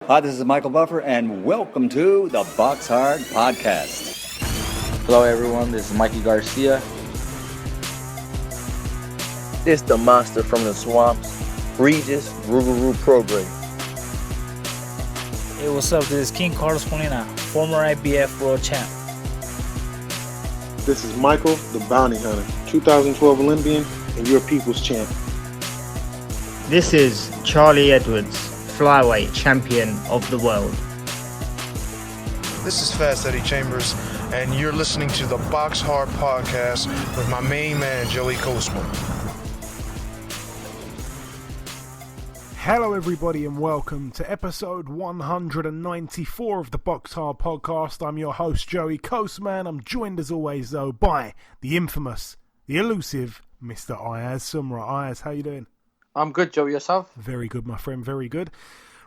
Hi, this is Michael Buffer, and welcome to the BoxHard Podcast. Hello, everyone. This is Mikey Garcia. It's the monster from the swamps, Regis Rougarou Prograis. Hey, what's up? This is King Carlos Molina, former IBF world champ. This is Michael, the Bounty Hunter, 2012 Olympian and your people's champ. This is Charlie Edwards, flyweight champion of the world. This is Fast Eddie Chambers, and you're listening to the BoxHard Podcast with my main man, Joey Coastman. Hello everybody and welcome to episode 194 of the BoxHard Podcast. I'm your host Joey Coastman. I'm joined as always though by the infamous, the elusive Mr. Ayaz Sumra. Ayaz, how you doing? I'm good, Joe. Yourself? Very good, my friend. Very good.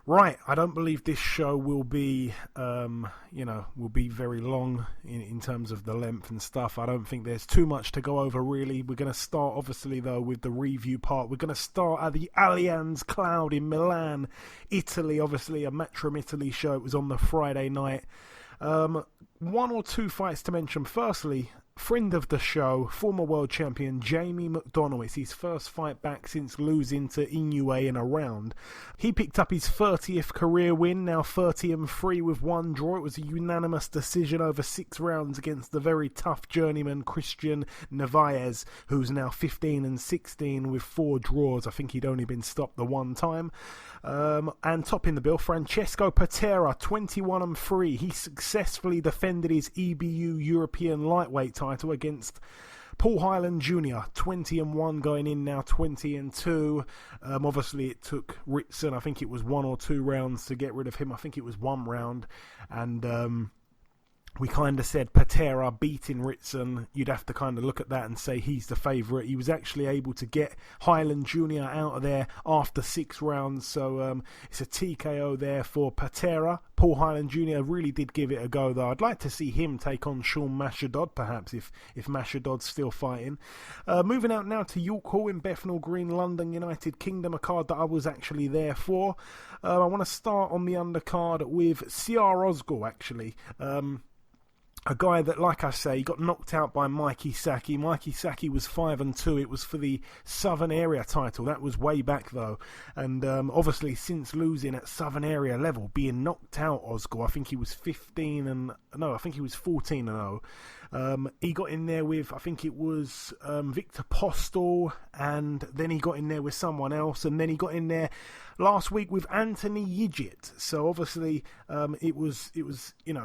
Right, I don't believe this show will be, will be very long in terms of the length and stuff. I don't think there's too much to go over, really. We're going to start, obviously, though, with the review part. We're going to start at the Allianz Cloud in Milan, Italy. Obviously, a Match from Italy show. It was on the Friday night. One or two fights to mention. Firstly, friend of the show, former world champion Jamie McDonnell. It's his first fight back since losing to Inoue in a round. He picked up his 30th career win, now 30-3 with one draw. It was a unanimous decision over 6 rounds against the very tough journeyman Christian Nevaez, who's now 15-16 with 4 draws. I think he'd only been stopped the one time. And topping the bill, Francesco Patera, 21-3. He successfully defended his EBU European lightweight title against Paul Highland Jr. 20-1 going in now, 20-2. Obviously it took Ritson, I think it was 1 or 2 rounds to get rid of him. I think it was 1 round. And we kind of said Patera beating Ritson, you'd have to kind of look at that and say he's the favourite. He was actually able to get Highland Jr. out of there after 6 rounds, so it's a TKO there for Patera. Paul Highland Jr. really did give it a go, though. I'd like to see him take on Sean Mashadod, perhaps, if Mashadod's still fighting. Moving out now to York Hall in Bethnal Green, London, United Kingdom, a card that I was actually there for. I want to start on the undercard with CR Ozgul, actually. A guy that, like I say, he got knocked out by Mikey Saki. Mikey Saki was 5-2. It was for the Southern Area title. That was way back, though. And obviously, since losing at Southern Area level, being knocked out, Ozgul, I think he was 14-0. He got in there with, I think it was Victor Postel, and then he got in there with someone else, and then he got in there last week with Anthony Yigit. So obviously it was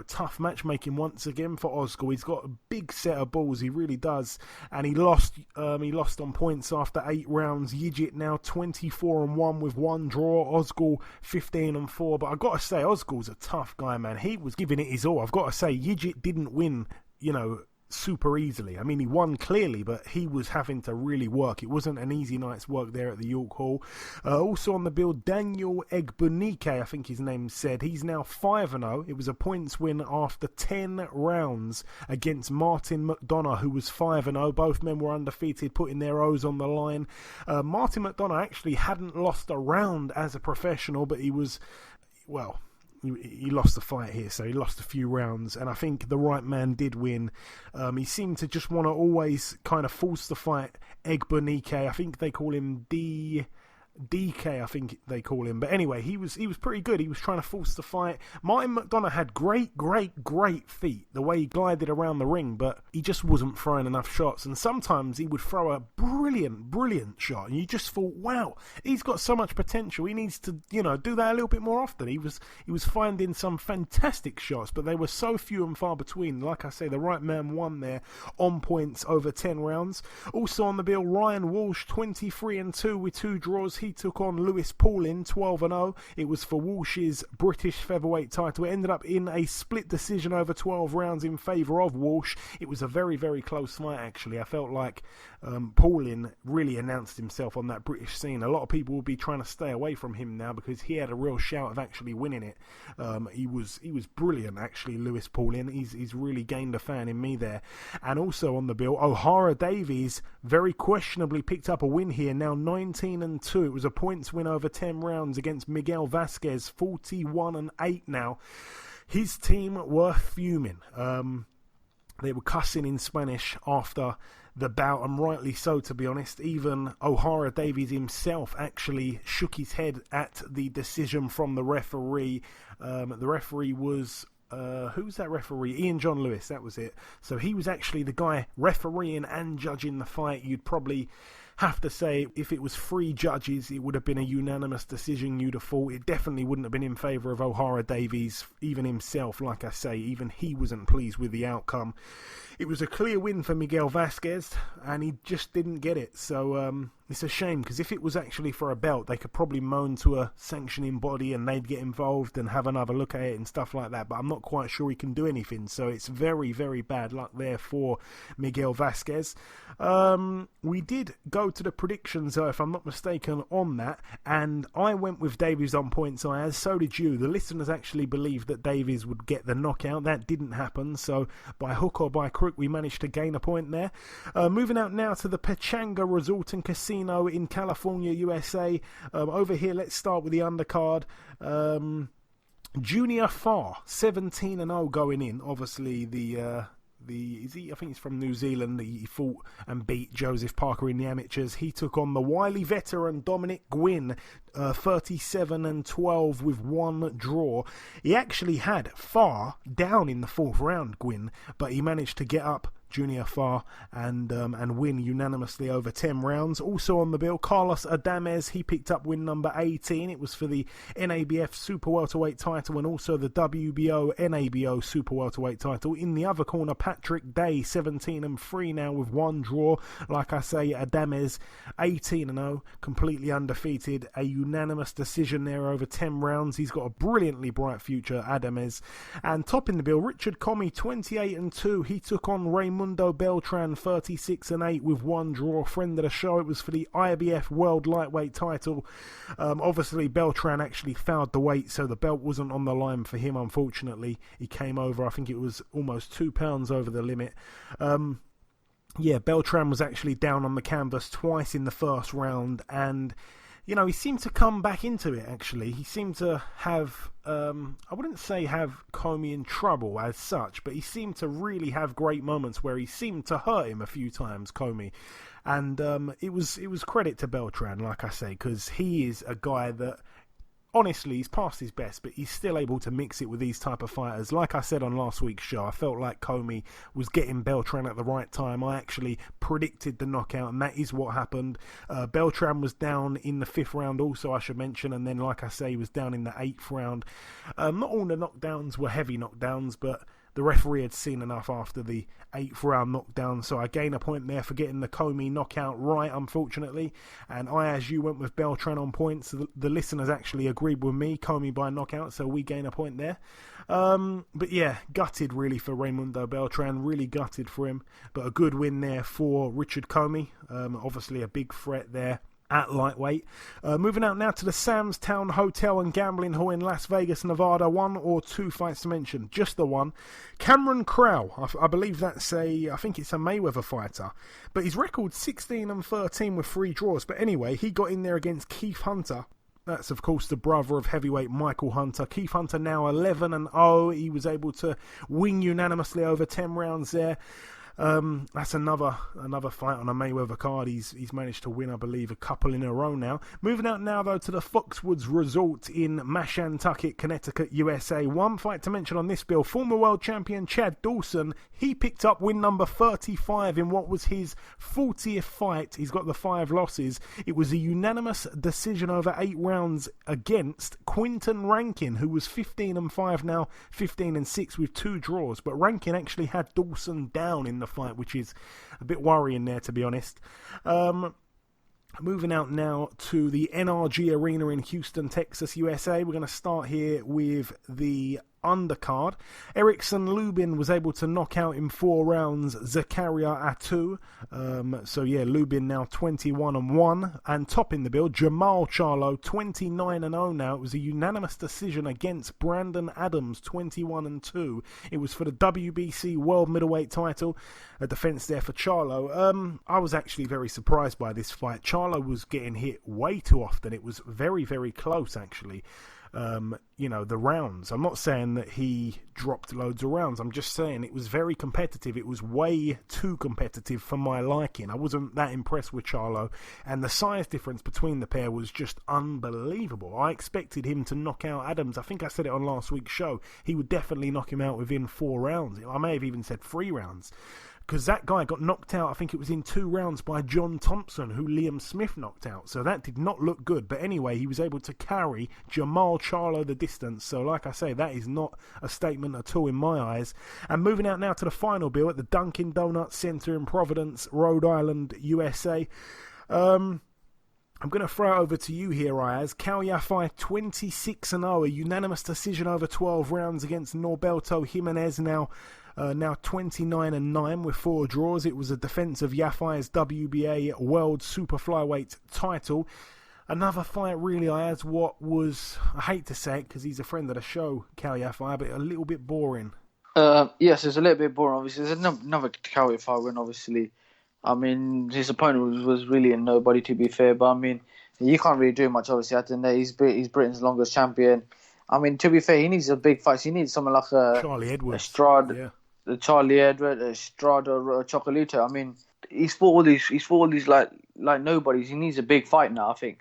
tough matchmaking once again for Ozgul. He's got a big set of balls, he really does, and he lost on points after 8 rounds. Yigit now 24-1 with 1 draw, Ozgul 15-4. But I've got to say, Ozgul's a tough guy, man. He was giving it his all. I've got to say, Yigit didn't win super easily. I mean, he won clearly, but he was having to really work. It wasn't an easy night's work there at the York Hall. Also on the bill, Daniel Egbunike, I think his name said. He's now 5-0. It was a points win after 10 rounds against Martin McDonough, who was 5-0. Both men were undefeated, putting their O's on the line. Martin McDonough actually hadn't lost a round as a professional, but he was, he lost the fight here, so he lost a few rounds, and I think the right man did win. He seemed to just want to always kind of force the fight. Egbunike, I think they call him DK, I think they call him. But anyway, he was pretty good. He was trying to force the fight. Martin McDonough had great feet, the way he glided around the ring, but he just wasn't throwing enough shots. And sometimes he would throw a brilliant shot, and you just thought, wow, he's got so much potential. He needs to, do that a little bit more often. He was finding some fantastic shots, but they were so few and far between. Like I say, the right man won there on points over 10 rounds. Also on the bill, Ryan Walsh, 23-2 with 2 draws. He took on Lewis Paulin, 12-0. It was for Walsh's British featherweight title. It ended up in a split decision over 12 rounds in favour of Walsh. It was a very, very close fight, actually. I felt like Paulin really announced himself on that British scene. A lot of people will be trying to stay away from him now because he had a real shout of actually winning it. He was brilliant, actually, Lewis Paulin. He's really gained a fan in me there. And also on the bill, O'Hara Davies very questionably picked up a win here, now 19-2. It was a points win over 10 rounds against Miguel Vasquez, 41-8 now. His team were fuming. They were cussing in Spanish after the bout, and rightly so, to be honest. Even O'Hara Davies himself actually shook his head at the decision from the referee. The referee was... who's that referee? Ian John Lewis, that was it. So he was actually the guy refereeing and judging the fight. You'd probably have to say, if it was 3 judges, it would have been a unanimous decision, you'd have thought. It definitely wouldn't have been in favour of O'Hara Davies, even himself. Like I say, even he wasn't pleased with the outcome. It was a clear win for Miguel Vasquez, and he just didn't get it. So it's a shame, because if it was actually for a belt, they could probably moan to a sanctioning body and they'd get involved and have another look at it and stuff like that. But I'm not quite sure he can do anything. So it's very, very bad luck there for Miguel Vasquez. We did go to the predictions, though, if I'm not mistaken, on that. And I went with Davies on points, Ayaz. So did you. The listeners actually believed that Davies would get the knockout. That didn't happen. So by hook or by crook, we managed to gain a point there. Moving out now to the Pechanga Resort and Casino in California, USA. Over here, let's start with the undercard. Junior Farr, 17-0 going in. Obviously, I think he's from New Zealand. He fought and beat Joseph Parker in the amateurs. He took on the wily veteran Dominic Gwynn, 37-12 with 1 draw. He actually had Farr down in the 4th round, Gwynn, but he managed to get up Junior Farr and win unanimously over 10 rounds. Also on the bill, Carlos Adames. He picked up win number 18. It was for the NABF Super Welterweight title and also the WBO NABO Super Welterweight title. In the other corner, Patrick Day, 17-3 now with 1 draw. Like I say, Adames 18-0, completely undefeated. A unanimous decision there over 10 rounds. He's got a brilliantly bright future, Adames. And topping the bill, Richard Comey, 28-2. He took on Raimundo Beltran, 36-8 with 1 draw. Friend of the show. It was for the IBF World Lightweight title. Obviously, Beltran actually fouled the weight, so the belt wasn't on the line for him, unfortunately. He came over, I think it was almost 2 pounds over the limit. Beltran was actually down on the canvas twice in the first round, and he seemed to come back into it, actually. He seemed to have, I wouldn't say have Comey in trouble as such, but he seemed to really have great moments where he seemed to hurt him a few times, Comey. And it was credit to Beltran, like I say, because he is a guy that, honestly, he's past his best, but he's still able to mix it with these type of fighters. Like I said on last week's show, I felt like Comey was getting Beltran at the right time. I actually predicted the knockout, and that is what happened. Beltran was down in the 5th round also, I should mention, and then, like I say, he was down in the 8th round. Not all the knockdowns were heavy knockdowns, but the referee had seen enough after the 8th round knockdown, so I gain a point there for getting the Comey knockout right, unfortunately. And as you went with Beltran on points, the listeners actually agreed with me, Comey by knockout, so we gain a point there. But yeah, gutted really for Raimundo Beltran, really gutted for him, but a good win there for Richard Comey. Obviously a big threat there at lightweight. Moving out now to the Sam's Town Hotel and Gambling Hall in Las Vegas, Nevada. 1 or 2 fights to mention, just the one. Cameron Crowe, I believe I think it's a Mayweather fighter, but his record 16-13 with 3 draws. But anyway, he got in there against Keith Hunter. That's, of course, the brother of heavyweight Michael Hunter. Keith Hunter now 11-0. He was able to win unanimously over 10 rounds there. That's another fight on a Mayweather card. He's managed to win, I believe, a couple in a row now. Moving out now, though, to the Foxwoods Resort in Mashantucket, Connecticut, USA. 1 fight to mention on this bill. Former world champion Chad Dawson, he picked up win number 35 in what was his 40th fight. He's got the 5 losses. It was a unanimous decision over 8 rounds against Quinton Rankin, who was 15-5 now, 15-6 with 2 draws. But Rankin actually had Dawson down in the fight, which is a bit worrying there, to be honest. Moving out now to the NRG Arena in Houston, Texas, USA. We're going to start here with the undercard. Erickson Lubin was able to knock out in 4 rounds Zakaria Atu. Lubin now 21-1. And topping the bill, Jamal Charlo 29-0 now. It was a unanimous decision against Brandon Adams, 21-2. It was for the WBC World Middleweight title. A defense there for Charlo. I was actually very surprised by this fight. Charlo was getting hit way too often. It was very, very close, actually. The rounds. I'm not saying that he dropped loads of rounds. I'm just saying it was very competitive. It was way too competitive for my liking. I wasn't that impressed with Charlo, and the size difference between the pair was just unbelievable. I expected him to knock out Adams. I think I said it on last week's show. He would definitely knock him out within 4 rounds. I may have even said 3 rounds. Because that guy got knocked out, I think it was in 2 rounds by John Thompson, who Liam Smith knocked out. So that did not look good. But anyway, he was able to carry Jamal Charlo the distance. So like I say, that is not a statement at all in my eyes. And moving out now to the final bill at the Dunkin' Donuts Center in Providence, Rhode Island, USA. I'm going to throw it over to you here, Ayaz. Cal Yafai 26-0, a unanimous decision over 12 rounds against Norberto Jimenez now 29-9 with 4 draws. It was a defense of Yafai's WBA World Super Flyweight title. Another fight, really, Ayaz, what was, I hate to say it because he's a friend of the show, Cal Yafai, but a little bit boring. Yes, it's a little bit boring, obviously. There's another Cal Yafai win, obviously. I mean, his opponent was really a nobody, to be fair. But, I mean, you can't really do much, obviously. At the end of the day, he's Britain's longest champion. I mean, to be fair, he needs a big fight. He needs someone like Charlie Edwards. Estrada, Charlie Edwards, Estrada, Chocolito. I mean, he's fought all these like nobodies. He needs a big fight now, I think.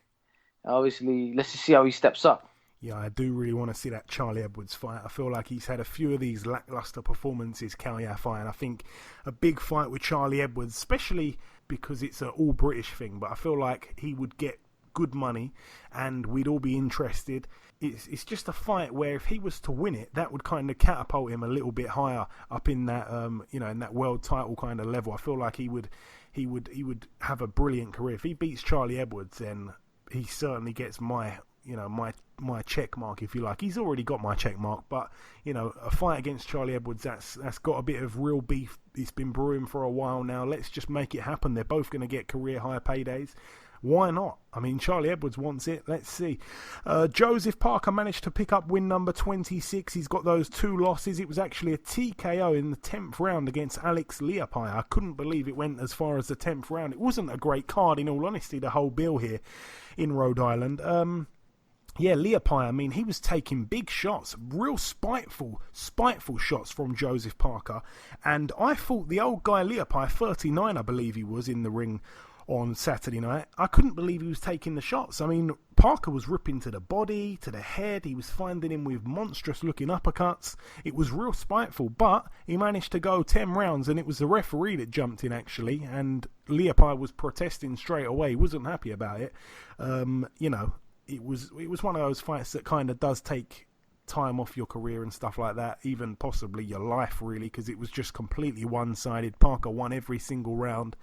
Obviously, let's just see how he steps up. Yeah, I do really want to see that Charlie Edwards fight. I feel like he's had a few of these lackluster performances, Cal Yafai, and I think a big fight with Charlie Edwards, especially because it's an all-British thing, but I feel like he would get good money and we'd all be interested. It's just a fight where if he was to win it, that would kind of catapult him a little bit higher up in that in that world title kind of level. I feel like he would have a brilliant career. If he beats Charlie Edwards, then he certainly gets my check mark, if you like. He's already got my check mark, but a fight against Charlie Edwards, that's got a bit of real beef. It's been brewing for a while now. Let's just make it happen. They're both going to get career high paydays. Why not? I mean, Charlie Edwards wants it. Let's see. Joseph Parker managed to pick up win number 26. He's got those 2 losses. It was actually a TKO in the 10th round against Alex Leapai. I couldn't believe it went as far as the 10th round. It wasn't a great card, in all honesty, the whole bill here in Rhode Island. Leapai, I mean, he was taking big shots, real spiteful shots from Joseph Parker. And I thought the old guy Leapai, 39 I believe he was, in the ring on Saturday night, I couldn't believe he was taking the shots. I mean, Parker was ripping to the body, to the head. He was finding him with monstrous looking uppercuts. It was real spiteful, but he managed to go 10 rounds, and it was the referee that jumped in, actually, and Leapai was protesting straight away. He wasn't happy about it. It was one of those fights that kind of does take time off your career and stuff like that, even possibly your life, really, because it was just completely one-sided. Parker won every single round,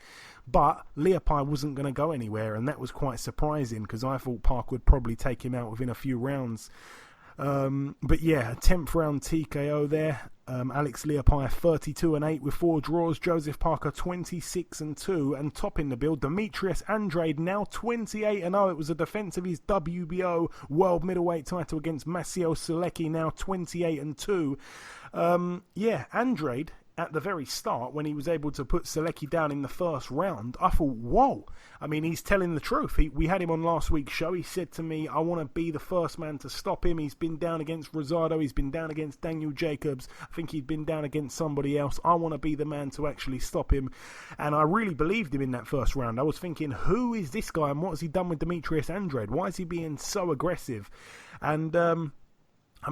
but Leapai wasn't going to go anywhere, and that was quite surprising because I thought Parker would probably take him out within a few rounds. But yeah, 10th round TKO there. Alex Leapai 32-8 with 4 draws. Joseph Parker 26-2, and topping the bill, Demetrius Andrade now 28-0. It was a defense of his WBO World Middleweight title against Matthysse Selecki, now 28-2. Andrade, at the very start, when he was able to put Selecki down in the first round, I thought, whoa. I mean, he's telling the truth. We had him on last week's show. He said to me, I want to be the first man to stop him. He's been down against Rosado. He's been down against Daniel Jacobs. I think he'd been down against somebody else. I want to be the man to actually stop him. And I really believed him in that first round. I was thinking, who is this guy and what has he done with Demetrius Andrade? Why is he being so aggressive? And,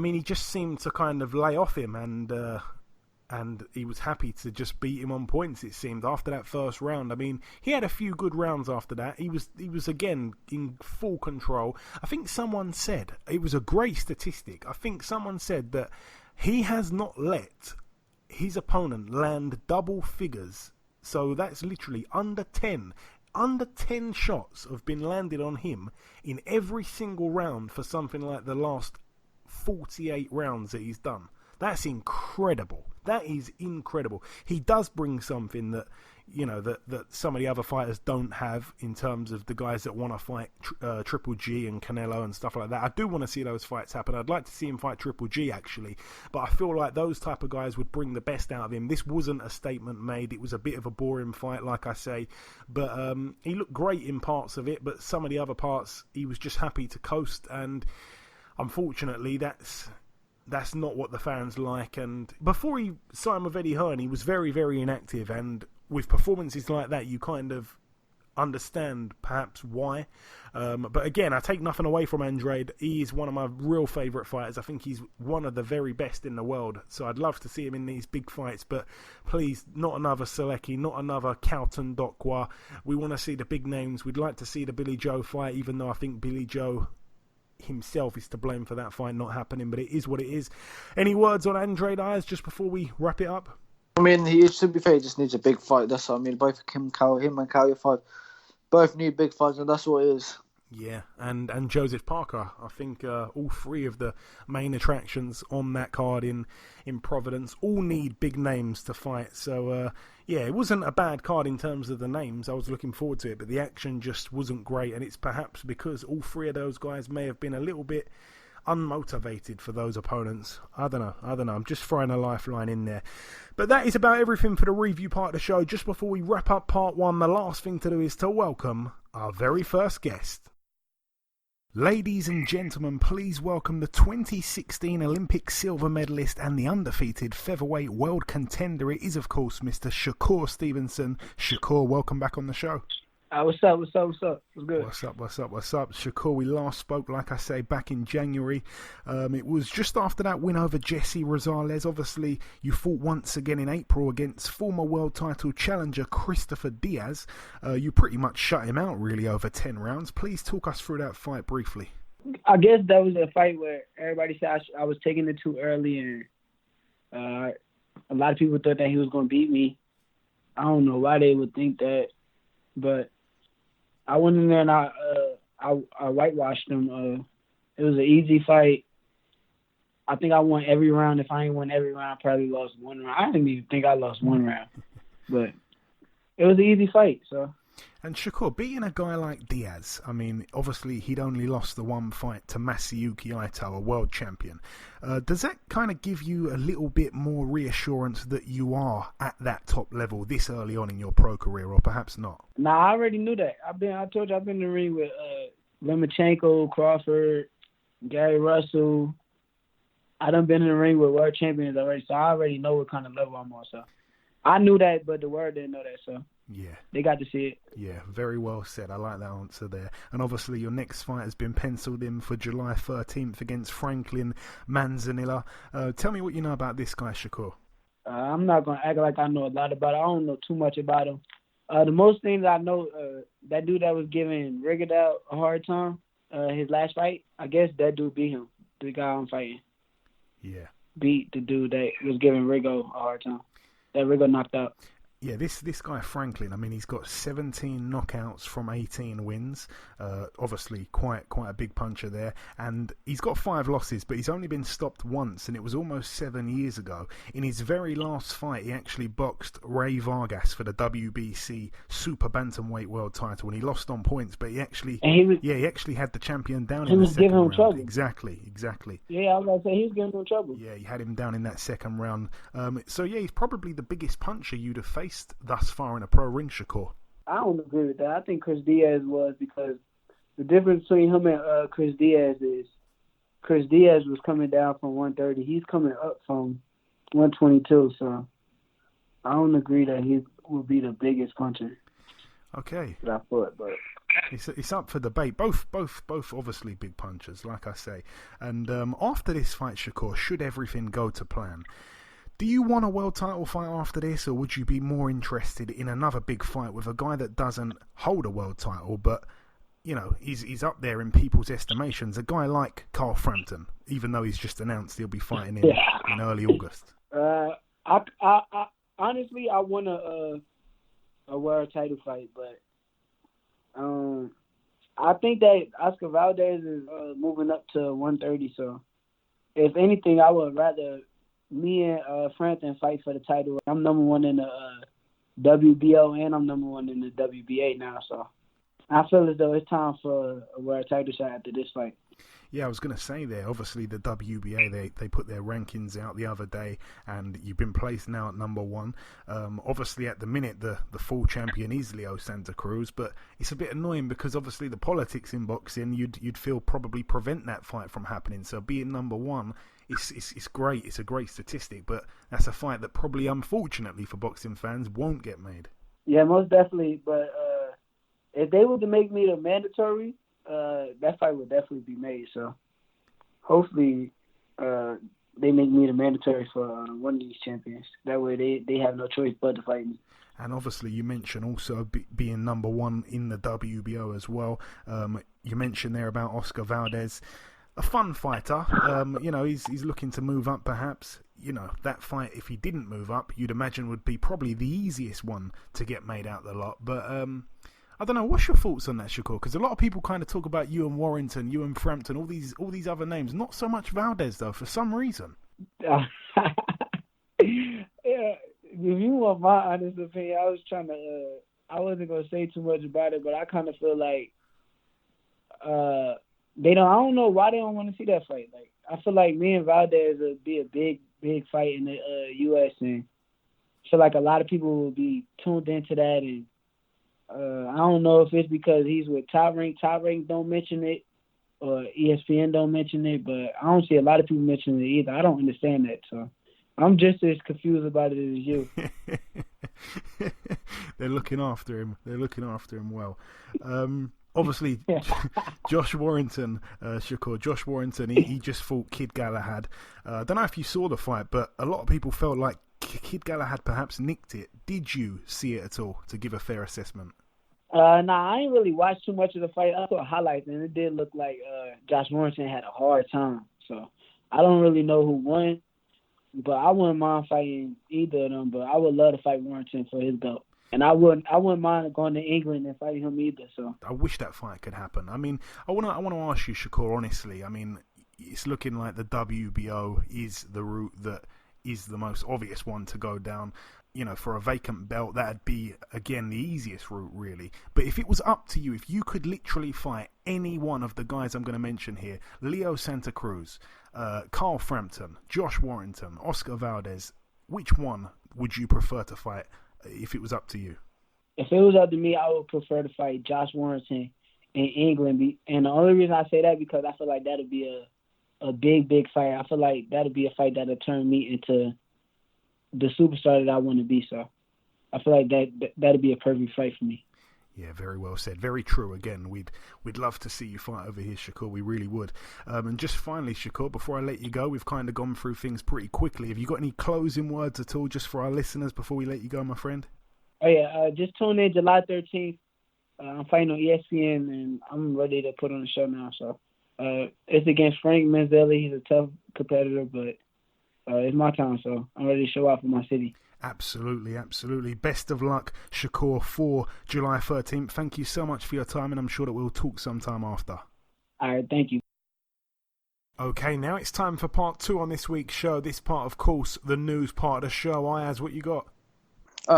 he just seemed to kind of lay off him, and he was happy to just beat him on points, it seemed, after that first round. I mean, he had a few good rounds after that. He was again in full control. I think someone said, it was a great statistic, I think someone said that he has not let his opponent land double figures. So that's literally under 10 shots have been landed on him in every single round for something like the last 48 rounds that he's done. That's incredible. That is incredible. He does bring something that, that some of the other fighters don't have in terms of the guys that want to fight Triple G and Canelo and stuff like that. I do want to see those fights happen. I'd like to see him fight Triple G, actually. But I feel like those type of guys would bring the best out of him. This wasn't a statement made. It was a bit of a boring fight, like I say. But he looked great in parts of it. But some of the other parts, he was just happy to coast. And unfortunately, that's not what the fans like. And before he signed with Eddie Hearn, he was very, very inactive. And with performances like that, you kind of understand perhaps why. But again, I take nothing away from Andrade. He is one of my real favourite fighters. I think he's one of the very best in the world. So I'd love to see him in these big fights. But please, not another Selecki, not another Calton Dokwa. We want to see the big names. We'd like to see the Billy Joe fight, even though I think Billy Joe himself is to blame for that fight not happening. But it is what it is. Any words on Andrade Ayaz just before we wrap it up? I mean, to be fair, he just needs a big fight. That's what I mean. Both him and Calio both need big fights, and that's what it is. Yeah, and Joseph Parker. I think all three of the main attractions on that card in Providence all need big names to fight. So, it wasn't a bad card in terms of the names. I was looking forward to it, but the action just wasn't great. And it's perhaps because all three of those guys may have been a little bit unmotivated for those opponents. I don't know. I'm just throwing a lifeline in there. But that is about everything for the review part of the show. Just before we wrap up part one, the last thing to do is to welcome our very first guest. Ladies and gentlemen, please welcome the 2016 Olympic silver medalist and the undefeated featherweight world contender. It is, of course, Mr. Shakur Stevenson. Shakur, welcome back on the show. What's up? What's good? What's up? Shakur, we last spoke, like I say, back in January. It was just after that win over Jesse Rosales. Obviously, you fought once again in April against former world title challenger Christopher Diaz. You pretty much shut him out, really, over 10 rounds. Please talk us through that fight briefly. I guess that was a fight where everybody said I was taking it too early, and a lot of people thought that he was going to beat me. I don't know why they would think that, but I went in there and I whitewashed him. It was an easy fight. I think I won every round. If I ain't won every round, I probably lost one round. I didn't even think I lost one round. But it was an easy fight, so. And Shakur, beating a guy like Diaz, I mean, obviously he'd only lost the one fight to Masayuki Ito, a world champion. Does that kind of give you a little bit more reassurance that you are at that top level this early on in your pro career, or perhaps not? Nah, I already knew that. I told you I've been in the ring with Lomachenko, Crawford, Gary Russell. I done been in the ring with world champions already, so I already know what kind of level I'm on. So I knew that, but the world didn't know that, so. Yeah. They got to see it. Yeah, very well said. I like that answer there. And obviously your next fight has been penciled in for July 13th against Franklin Manzanilla. Tell me what you know about this guy, Shakur. I'm not going to act like I know a lot about it. I don't know too much about him. The most things I know, that dude that was giving Rigondeaux a hard time, his last fight, I guess that dude beat him, the guy I'm fighting. Yeah. Beat the dude that was giving Rigo a hard time. That Rigo knocked out. Yeah, this guy Franklin, I mean, he's got 17 knockouts from 18 wins. Obviously, quite a big puncher there. And he's got 5 losses, but he's only been stopped once, and it was almost 7 years ago. In his very last fight, he actually boxed Ray Vargas for the WBC Super Bantamweight World Title, and he lost on points, but he actually had the champion down in the second round. He was giving him trouble. Exactly. Yeah, I was going to say, he was giving him trouble. Yeah, he had him down in that second round. So, yeah, he's probably the biggest puncher you'd have faced thus far in a pro ring, Shakur. I don't agree with that. I think Chris Diaz was, because the difference between him and Chris Diaz is Chris Diaz was coming down from 130. He's coming up from 122, so I don't agree that he will be the biggest puncher. Okay. That I thought, but it's up for debate. Both obviously big punchers, like I say. And after this fight, Shakur, should everything go to plan, do you want a world title fight after this, or would you be more interested in another big fight with a guy that doesn't hold a world title, but, you know, he's up there in people's estimations, a guy like Carl Frampton, even though he's just announced he'll be fighting in early August? I honestly, I want a world title fight, but I think that Oscar Valdez is moving up to 130, so if anything, I would rather me and Frampton fight for the title. I'm number one in the WBO and I'm number one in the WBA now. So I feel as though it's time for a world title shot after this fight. Yeah, I was going to say there, obviously the WBA, they put their rankings out the other day and you've been placed now at number one. Obviously at the minute the full champion is Leo Santa Cruz, but it's a bit annoying because obviously the politics in boxing, you'd feel probably prevent that fight from happening. So being number one, it's great. It's a great statistic, but that's a fight that probably, unfortunately for boxing fans, won't get made. Yeah, most definitely. But if they were to make me the mandatory, that fight would definitely be made. So hopefully they make me the mandatory for one of these champions. That way they have no choice but to fight me. And obviously you mentioned also being number one in the WBO as well. You mentioned there about Oscar Valdez. A fun fighter. He's looking to move up perhaps. That fight, if he didn't move up, you'd imagine would be probably the easiest one to get made out the lot. But I don't know. What's your thoughts on that, Shakur? Because a lot of people kind of talk about you and Warrington, you and Frampton, all these other names. Not so much Valdez though, for some reason. Yeah, if you want my honest opinion, I wasn't gonna say too much about it, but I kind of feel like I don't know why they don't want to see that fight. Like, I feel like me and Valdez would be a big fight in the U.S. and I feel like a lot of people will be tuned into that. And I don't know if it's because he's with Top Rank. Top Rank don't mention it, or ESPN don't mention it, but I don't see a lot of people mentioning it either. I don't understand that, so I'm just as confused about it as you. They're looking after him. They're looking after him well. Obviously, Josh Warrington, Shakur. Josh Warrington, he just fought Kid Galahad. I don't know if you saw the fight, but a lot of people felt like Kid Galahad perhaps nicked it. Did you see it at all, to give a fair assessment? Nah, I ain't really watched too much of the fight. I saw highlights, and it did look like Josh Warrington had a hard time. So I don't really know who won, but I wouldn't mind fighting either of them. But I would love to fight Warrington for his belt. And I wouldn't mind going to England and fighting him either. So I wish that fight could happen. I mean, I want to ask you, Shakur, honestly. I mean, it's looking like the WBO is the route that is the most obvious one to go down. For a vacant belt, that'd be, again, the easiest route, really. But if it was up to you, if you could literally fight any one of the guys I'm going to mention here, Leo Santa Cruz, Carl Frampton, Josh Warrington, Oscar Valdez, which one would you prefer to fight if it was up to you? If it was up to me, I would prefer to fight Josh Warrington in England. And the only reason I say that because I feel like that'd be a big fight. I feel like that'd be a fight that'll turn me into the superstar that I want to be. So I feel like that'd be a perfect fight for me. Yeah, very well said. Very true. Again, we'd love to see you fight over here, Shakur. We really would. And just finally, Shakur, before I let you go, we've kind of gone through things pretty quickly. Have you got any closing words at all just for our listeners before we let you go, my friend? Oh, yeah. Just tune in July 13th. I'm fighting on ESPN, and I'm ready to put on the show now. So it's against Frank Manzanilla. He's a tough competitor, but it's my time, so I'm ready to show out for my city. Absolutely, absolutely. Best of luck, Shakur, for July 13th. Thank you so much for your time, and I'm sure that we'll talk sometime after. All right, thank you. Okay, now it's time for part 2 on this week's show. This part, of course, the news part of the show. Ayaz, what you got?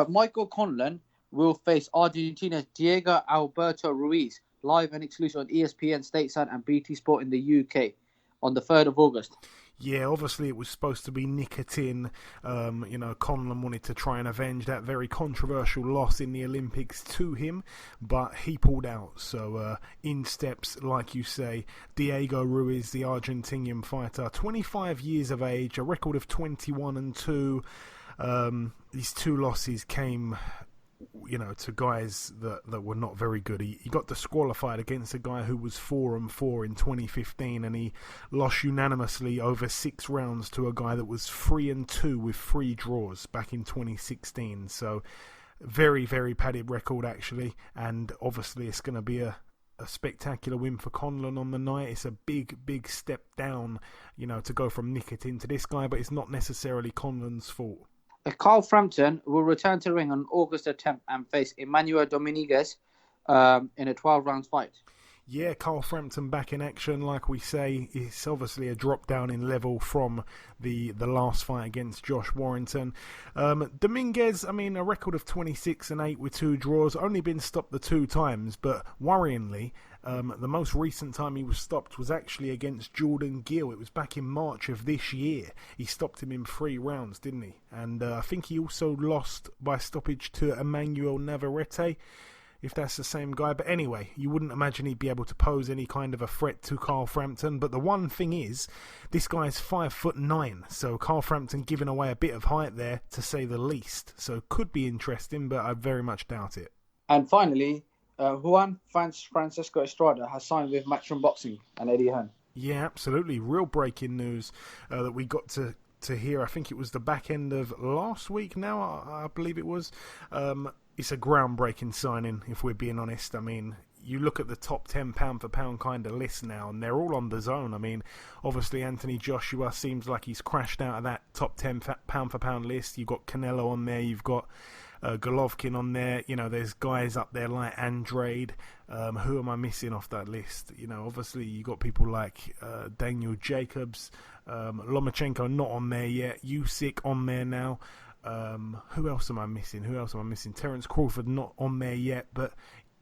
Michael Conlan will face Argentina's Diego Alberto Ruiz, live and exclusive on ESPN Stateside and BT Sport in the UK on the 3rd of August. Yeah, obviously it was supposed to be nicotine. Conlan wanted to try and avenge that very controversial loss in the Olympics to him, but he pulled out. So in steps, like you say, Diego Ruiz, the Argentinian fighter, 25 years of age, a record of 21-2. These 2 losses came, to guys that were not very good. He got disqualified against a guy who was 4-4 in 2015, and he lost unanimously over 6 rounds to a guy that was 3-2 with 3 draws back in 2016. So very, very padded record, actually, and obviously it's going to be a spectacular win for Conlan on the night. It's a big step down, to go from nicotine to this guy, but it's not necessarily Conlan's fault. Carl Frampton will return to the ring on August 10th and face Emmanuel Dominguez in a 12 rounds fight. Yeah, Carl Frampton back in action, like we say. It's obviously a drop down in level from the last fight against Josh Warrington. Dominguez, I mean, a record of 26-8 with 2 draws, only been stopped the 2 times, but worryingly, the most recent time he was stopped was actually against Jordan Gill. It was back in March of this year. He stopped him in 3 rounds, didn't he? And I think he also lost by stoppage to Emmanuel Navarrete, if that's the same guy. But anyway, you wouldn't imagine he'd be able to pose any kind of a threat to Carl Frampton. But the one thing is, this guy's 5'9", so Carl Frampton giving away a bit of height there, to say the least. So could be interesting, but I very much doubt it. And finally, Juan Francisco Estrada has signed with Matchroom Boxing and Eddie Hearn. Yeah, absolutely. Real breaking news that we got to hear. I think it was the back end of last week now, I believe it was. It's a groundbreaking signing, if we're being honest. I mean, you look at the top 10 pound-for-pound kind of list now, and they're all on the zone. I mean, obviously, Anthony Joshua seems like he's crashed out of that top 10 pound-for-pound list. You've got Canelo on there. You've got Golovkin on there. You know, there's guys up there like Andrade. Who am I missing off that list? You know, obviously, you got people like Daniel Jacobs, Lomachenko not on there yet. Usyk on there now. Who else am I missing? Terence Crawford not on there yet, but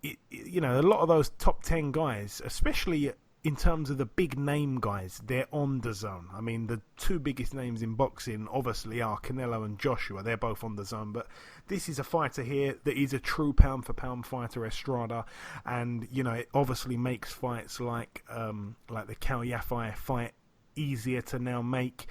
you know, a lot of those top 10 guys, especially in terms of the big name guys, they're on the zone. I mean, the 2 biggest names in boxing obviously are Canelo and Joshua. They're both on the zone, but this is a fighter here that is a true pound for pound fighter, Estrada, and you know, it obviously makes fights like the Cal Yafai fight easier to now make.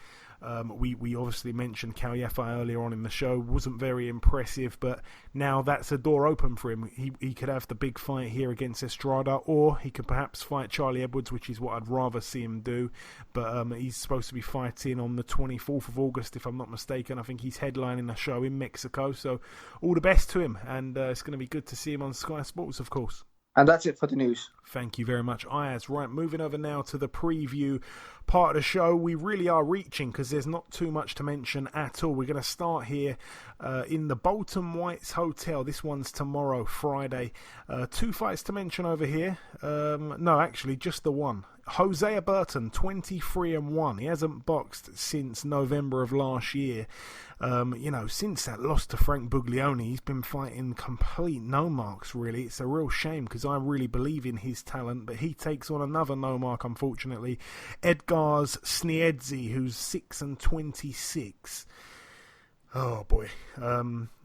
We obviously mentioned Cal Yafai earlier on in the show. Wasn't very impressive, but now that's a door open for him. He could have the big fight here against Estrada, or he could perhaps fight Charlie Edwards, which is what I'd rather see him do. But he's supposed to be fighting on the 24th of August, if I'm not mistaken. I think he's headlining a show in Mexico, so all the best to him, and it's going to be good to see him on Sky Sports, of course. And that's it for the news. Thank you very much, Ayaz. Right, moving over now to the preview part of the show. We really are reaching because there's not too much to mention at all. We're going to start here in the Bolton Whites Hotel. This one's tomorrow, Friday. 2 fights to mention over here. No, actually, just the one. Hosea Burton, 23-1. He hasn't boxed since November of last year. You know, since that loss to Frank Buglioni, he's been fighting complete no marks, really. It's a real shame because I really believe in his talent, but he takes on another no mark, unfortunately. Edgars Sniedzi, who's 6-26. Oh, boy.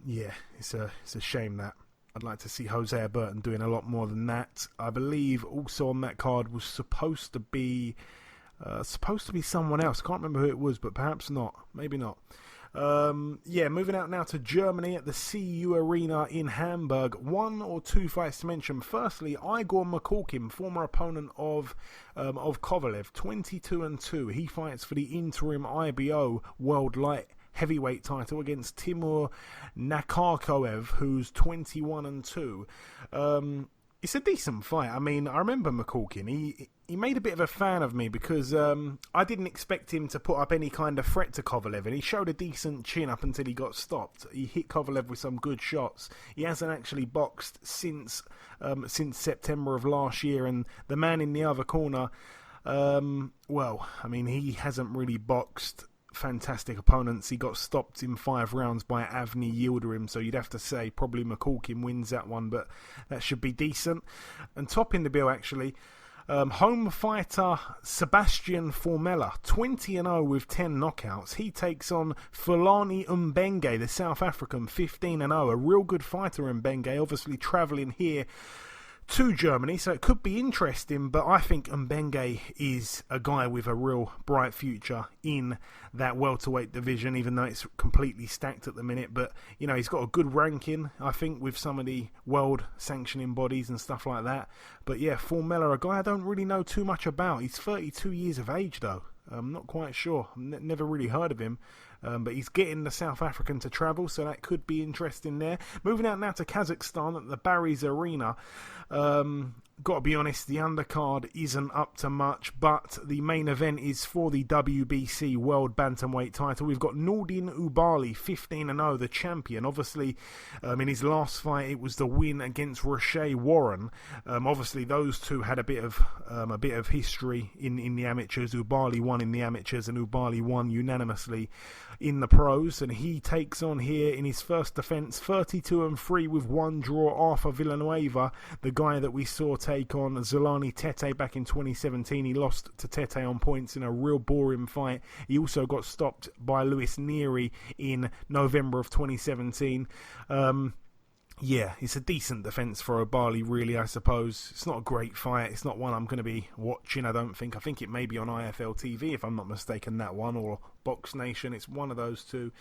Yeah, it's a shame that. I'd like to see Hosea Burton doing a lot more than that. I believe also on that card was supposed to be someone else. Can't remember who it was, but perhaps not. Maybe not. Yeah, moving out now to Germany at the CU Arena in Hamburg. 1 or 2 fights to mention. Firstly, Igor Makulkin, former opponent of Kovalev, 22-2. He fights for the interim IBO World Light Heavyweight title against Timur Nakarkoev, who's 21-2. It's a decent fight. I mean, I remember Makulkin. He made a bit of a fan of me because I didn't expect him to put up any kind of threat to Kovalev, and he showed a decent chin up until he got stopped. He hit Kovalev with some good shots. He hasn't actually boxed since September of last year, and the man in the other corner, well, I mean, he hasn't really boxed fantastic opponents. He got stopped in 5 rounds by Avni Yildirim, so you'd have to say probably Makulkin wins that one, but that should be decent. And topping the bill, actually, home fighter Sebastian Formella, 20-0 with 10 knockouts. He takes on Fulani Mbenge, the South African, 15-0. A real good fighter, Mbenge, obviously travelling here to Germany, so it could be interesting, but I think Mbenge is a guy with a real bright future in that welterweight division, even though it's completely stacked at the minute. But, you know, he's got a good ranking, I think, with some of the world sanctioning bodies and stuff like that. But yeah, Formella, a guy I don't really know too much about. He's 32 years of age, though. I'm not quite sure. Never really heard of him. But he's getting the South African to travel, so that could be interesting there. Moving out now to Kazakhstan at the Barry's Arena. got to be honest, the undercard isn't up to much, but the main event is for the WBC World Bantamweight title. We've got Nordin Ubali, 15-0, the champion. Obviously, in his last fight, it was the win against Rashay Warren. Obviously, those two had a bit of history in the amateurs. Ubali won in the amateurs, and Ubali won unanimously in the pros. And he takes on here in his first defence, 32-3 with one draw, Arthur Villanueva, the guy that we saw take on Zolani Tete back in 2017. He lost to Tete on points in a real boring fight. He also got stopped by Luis Neary in November of 2017. Yeah, it's a decent defence for Ubali, really, I suppose. It's not a great fight. It's not one I'm going to be watching, I don't think. I think it may be on IFL TV, if I'm not mistaken, that one, or Box Nation. It's one of those two.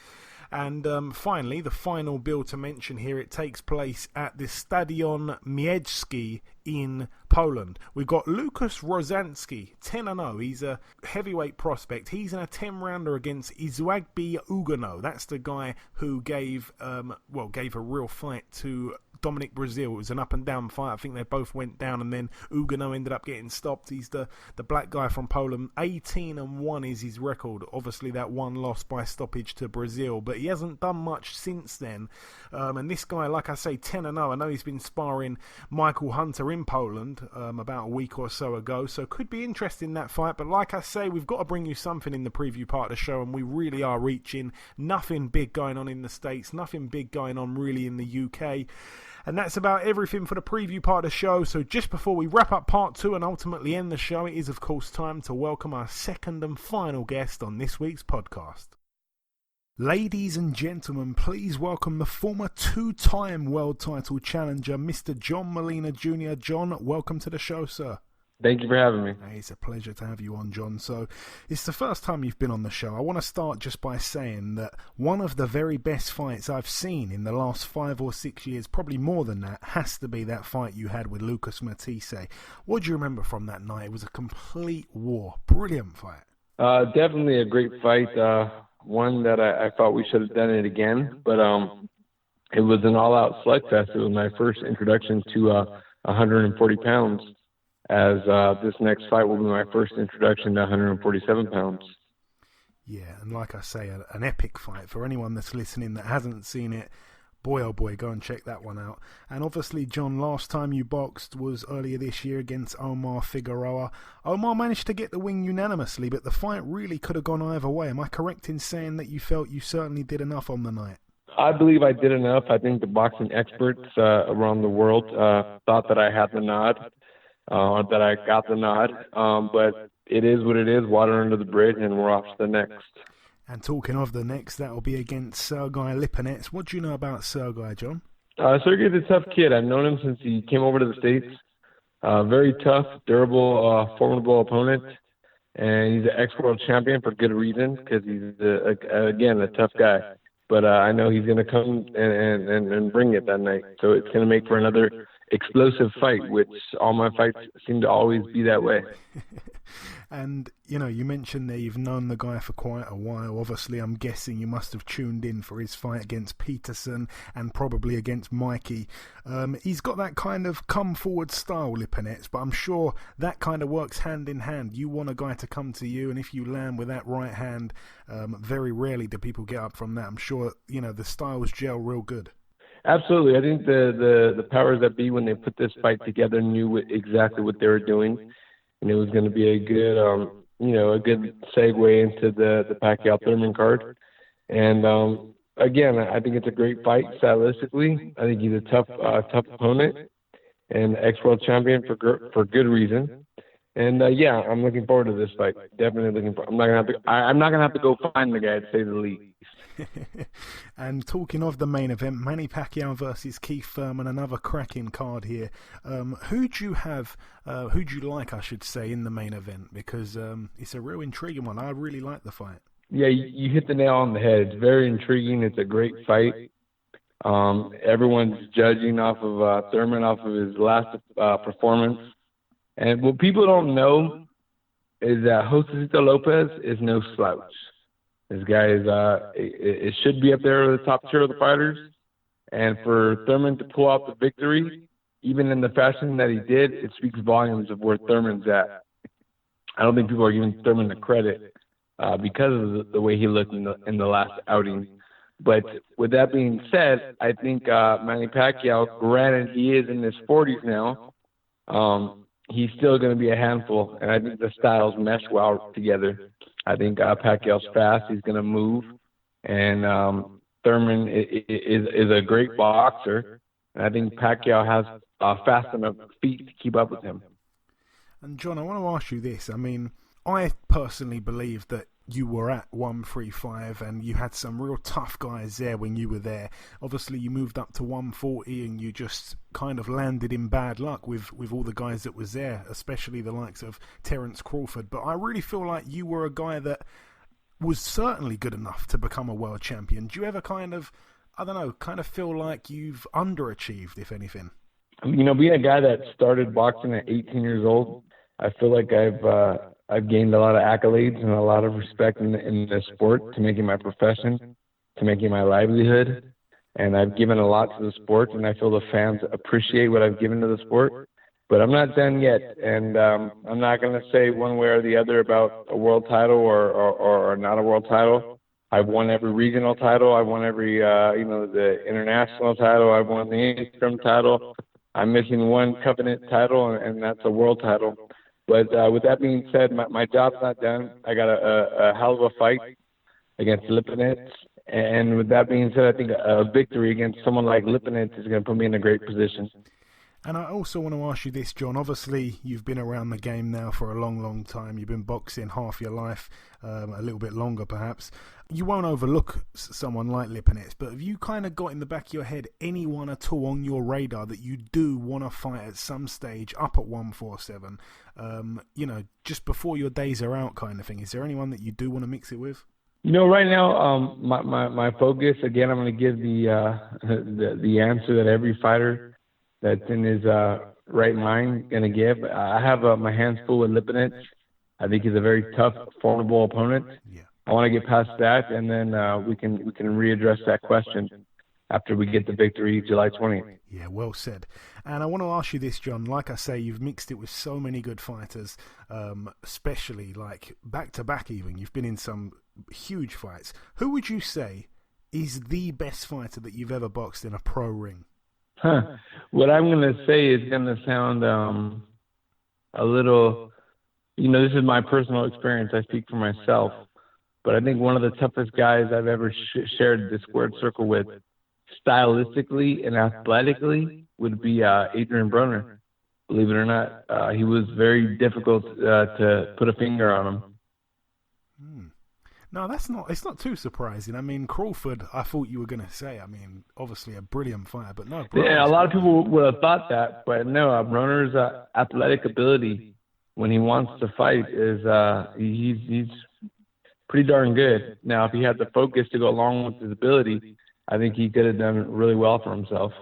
And finally, the final bill to mention here, it takes place at the Stadion Miejski in Poland. We've got Lukas Rozanski, 10-0. He's a heavyweight prospect. He's in a 10-rounder against Izwagbi Ugano. That's the guy who gave a real fight to Dominic Brazil. It was an up and down fight. I think they both went down, and then Ugano ended up getting stopped. He's the black guy from Poland. 18-1 is his record. Obviously that one loss by stoppage to Brazil, but he hasn't done much since then. And this guy, like I say, 10-0. I know he's been sparring Michael Hunter in Poland about a week or so ago, so could be interesting, that fight. But like I say, we've got to bring you something in the preview part of the show, and we really are reaching. Nothing big going on in the States, nothing big going on really in the UK. And that's about everything for the preview part of the show. So just before we wrap up part 2 and ultimately end the show, it is of course time to welcome our second and final guest on this week's podcast. Ladies and gentlemen, please welcome the former 2-time world title challenger, Mr. John Molina Jr. John, welcome to the show, sir. Thank you for having me. Hey, it's a pleasure to have you on, John. So it's the first time you've been on the show. I want to start just by saying that one of the very best fights I've seen in the last 5 or 6 years, probably more than that, has to be that fight you had with Lucas Matthysse. What do you remember from that night? It was a complete war. Brilliant fight. Definitely a great fight. One that I thought we should have done it again, but it was an all-out slugfest. It was my first introduction to 140 pounds. As this next fight will be my first introduction to 147 pounds. Yeah, and like I say, an epic fight. For anyone that's listening that hasn't seen it, boy oh boy, go and check that one out. And obviously, John, last time you boxed was earlier this year against Omar Figueroa. Omar managed to get the win unanimously, but the fight really could have gone either way. Am I correct in saying that you felt you certainly did enough on the night? I believe I did enough. I think the boxing experts around the world thought that I had the nod. That I got the nod, but it is what it is, water under the bridge, and we're off to the next. And talking of the next, that will be against Sergey Lipinets. What do you know about Sergey, John? Sergey's a tough kid. I've known him since he came over to the States. Very tough, durable, formidable opponent, and he's an ex-world champion for good reason, because he's, again, a tough guy. But I know he's going to come and bring it that night, so it's going to make for another explosive fight, which all my fights seem to always be that way. And, you know, you mentioned that you've known the guy for quite a while. Obviously, I'm guessing you must have tuned in for his fight against Peterson and probably against Mikey. He's got that kind of come-forward style, Lipinets, but I'm sure that kind of works hand in hand. You want a guy to come to you, and if you land with that right hand, very rarely do people get up from that. I'm sure, you know, the styles gel real good. Absolutely. I think the powers that be, when they put this fight together, knew exactly what they were doing, and it was going to be a good, a good segue into the Pacquiao Thurman card. And again, I think it's a great fight stylistically. I think he's a tough opponent and ex-world champion for good reason. And I'm looking forward to this fight. Definitely looking forward. I'm not gonna have to go find the guy, to say the least. And talking of the main event, Manny Pacquiao versus Keith Thurman, another cracking card here. Who do you like, I should say, in the main event? Because it's a real intriguing one. I really like the fight. Yeah, you hit the nail on the head. It's very intriguing. It's a great fight. Everyone's judging off of Thurman, off of his last performance. And what people don't know is that Josecito Lopez is no slouch. This guy is, it should be up there at the top tier of the fighters. And for Thurman to pull out the victory, even in the fashion that he did, it speaks volumes of where Thurman's at. I don't think people are giving Thurman the credit because of the way he looked in the last outing. But with that being said, I think Manny Pacquiao, granted he is in his 40s now, he's still going to be a handful, and I think the styles mesh well together. I think Pacquiao's fast, he's going to move, and Thurman is a great boxer, and I think Pacquiao has fast enough feet to keep up with him. And John, I want to ask you this. I mean, I personally believe that you were at 135 and you had some real tough guys there when you were there. Obviously, you moved up to 140 and you just kind of landed in bad luck with all the guys that was there, especially the likes of Terence Crawford. But I really feel like you were a guy that was certainly good enough to become a world champion. Do you ever kind of feel like you've underachieved, if anything? You know, being a guy that started boxing at 18 years old, I feel like I've gained a lot of accolades and a lot of respect in the sport, to making my profession, to making my livelihood. And I've given a lot to the sport, and I feel the fans appreciate what I've given to the sport. But I'm not done yet, and I'm not going to say one way or the other about a world title or not a world title. I've won every regional title. I've won every, the international title. I've won the interim title. I'm missing one covenant title, and that's a world title. But with that being said, my job's not done. I got a hell of a fight against Lipinets. And with that being said, I think a victory against someone like Lipinets is going to put me in a great position. And I also want to ask you this, John. Obviously, you've been around the game now for a long, long time. You've been boxing half your life, a little bit longer perhaps. You won't overlook someone like Lipinets, but have you kind of got in the back of your head anyone at all on your radar that you do want to fight at some stage up at 147, just before your days are out kind of thing? Is there anyone that you do want to mix it with? You know, right now, my focus, again, I'm going to give the answer that every fighter that's in his right mind going to give. I have my hands full with Lipinets. I think he's a very tough, formidable opponent. Yeah. I want to get past that, and then we can readdress that question after we get the victory July 20th. Yeah, well said. And I want to ask you this, John. Like I say, you've mixed it with so many good fighters, especially like back-to-back even. You've been in some huge fights. Who would you say is the best fighter that you've ever boxed in a pro ring? What I'm going to say is going to sound a little, this is my personal experience. I speak for myself. But I think one of the toughest guys I've ever shared the squared circle with, stylistically and athletically, would be Adrian Broner. Believe it or not, he was very difficult to put a finger on him. No, it's not too surprising. I mean, Crawford, I thought you were going to say, obviously a brilliant fighter, but no. Yeah, a lot of people would have thought that, but no, Broner's athletic ability when he wants to fight is he's pretty darn good. Now, if he had the focus to go along with his ability, I think he could have done really well for himself.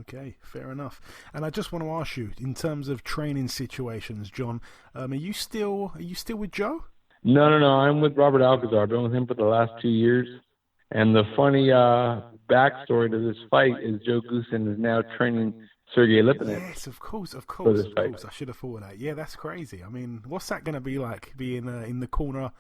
Okay, fair enough. And I just want to ask you, in terms of training situations, John, are you still with Joe? No. I'm with Robert Alcazar. I've been with him for the last 2 years. And the funny backstory to this fight is Joe Goosen is now training Sergey Lipinets. Yes, of course. I should have thought of that. Yeah, that's crazy. I mean, what's that going to be like, being in the corner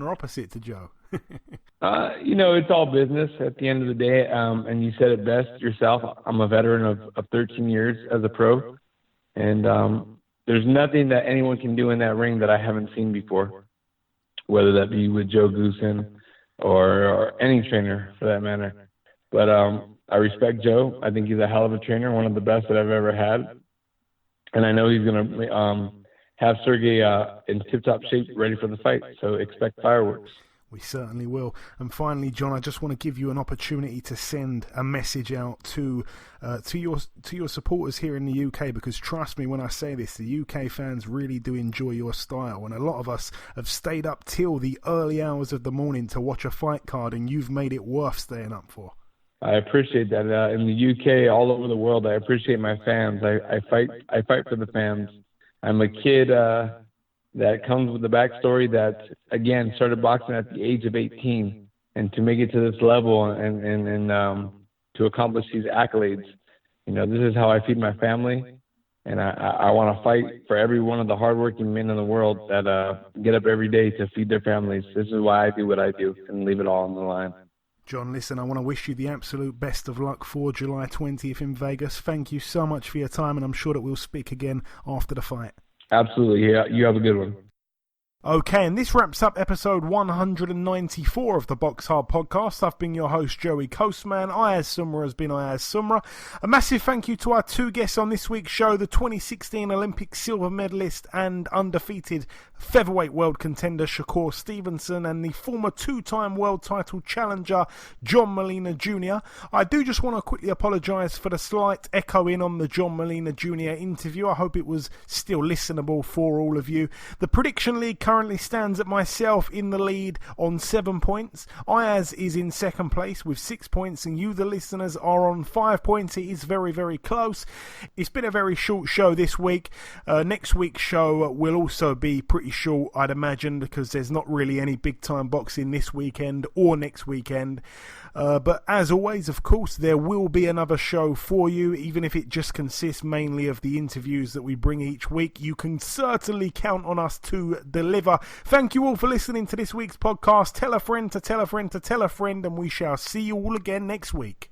opposite to Joe? It's all business at the end of the day. And you said it best yourself. I'm a veteran of 13 years as a pro. And there's nothing that anyone can do in that ring that I haven't seen before, whether that be with Joe Goosen or any trainer for that matter. But I respect Joe. I think he's a hell of a trainer, one of the best that I've ever had. And I know he's going to have Sergey in tip-top shape, ready for the fight. So expect fireworks. We certainly will. And finally, John, I just want to give you an opportunity to send a message out to your supporters here in the UK, because trust me when I say this, the UK fans really do enjoy your style, and a lot of us have stayed up till the early hours of the morning to watch a fight card, and you've made it worth staying up for. I appreciate that. In the UK, all over the world, I appreciate my fans. I fight for the fans. I'm a kid that comes with the backstory that, again, started boxing at the age of 18, and to make it to this level and to accomplish these accolades, this is how I feed my family. And I want to fight for every one of the hardworking men in the world that get up every day to feed their families. This is why I do what I do and leave it all on the line. John, listen, I want to wish you the absolute best of luck for July 20th in Vegas. Thank you so much for your time, and I'm sure that we'll speak again after the fight. Absolutely. Yeah, you have a good one. Okay, and this wraps up episode 194 of the BoxHard Podcast. I've been your host, Joey Coastman. Ayaz Sumra has been Ayaz Sumra. A massive thank you to our two guests on this week's show, the 2016 Olympic silver medalist and undefeated featherweight world contender Shakur Stevenson and the former two-time world title challenger John Molina Jr. I do just want to quickly apologise for the slight echoing on the John Molina Jr. interview. I hope it was still listenable for all of you. The Prediction League currently stands at myself in the lead on 7 points. Ayaz is in second place with 6 points, and you, the listeners, are on 5 points. It is very, very close. It's been a very short show this week. Next week's show will also be pretty short, I'd imagine, because there's not really any big-time boxing this weekend or next weekend. But as always, of course, there will be another show for you, even if it just consists mainly of the interviews that we bring each week. You can certainly count on us to deliver. Thank you all for listening to this week's podcast. Tell a friend to tell a friend to tell a friend, and we shall see you all again next week.